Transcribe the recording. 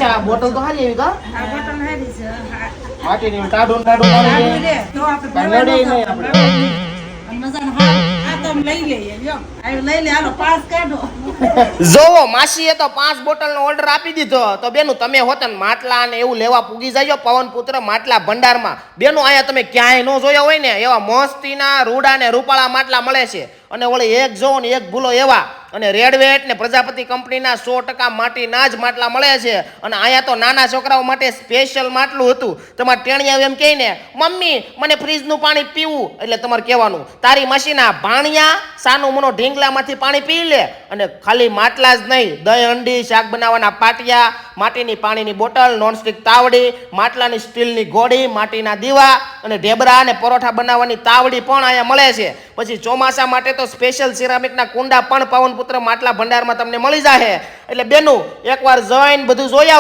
આ બોટલ તો હારી એવી કા આ બોટલ હારી છે માટીની ટાઢું પાણી રે તો આપણે નડે નહીં આપણે મજાનો હા આ તો અમે લઈ લઈએ લ્યો આ લઈ લે હાલો પાસ કાઢો જોવો માસીએ તો 5 બોટલનો ઓર્ડર આપી દીધો તો બેનું તમે હોત ને માટલા ને એવું લેવા પૂગી જાજો પવનપુત્ર માટલા ભંડારમાં બેનું અહીંયા તમે ક્યાંય ન જોયા હોય ને એવા મસ્તીના રૂડા ને રૂપાળા માટલા મળે છે અને ઓલી એક જોવો ને એક ભૂલો એવા અને રેડવેટ ને પ્રજાપતિ કંપનીના 100% માટીના જ માટલા મળે છે અને અહીંયા તો નાના છોકરાઓ માટે સ્પેશિયલ માટલું હતું તમારે ટેણિયા એમ કહે ને મમ્મી મને ફ્રીજનું પાણી પીવું એટલે તમારે કહેવાનું તારી મશીના ભાણિયા સાનું મનો ઢીંગલામાંથી પાણી પી લે અને ખાલી માટલા જ નહીં દહીં અંડી શાક બનાવવાના પાટિયા માટીની પાણીની બોટલ નોનસ્ટિક તાવડી માટલાની સ્ટીલની ઘોડી માટીના દીવા અને ઢેબરા અને પરોઠા બનાવવાની તાવડી પણ અહીંયા મળે છે પછી ચોમાસા માટે તો સ્પેશિયલ સિરામિકના કુંડા પણ પવનપુત્ર માટલા ભંડારમાં તમને મળી જશે એટલે બેનું એકવાર જઈને બધું જોઈ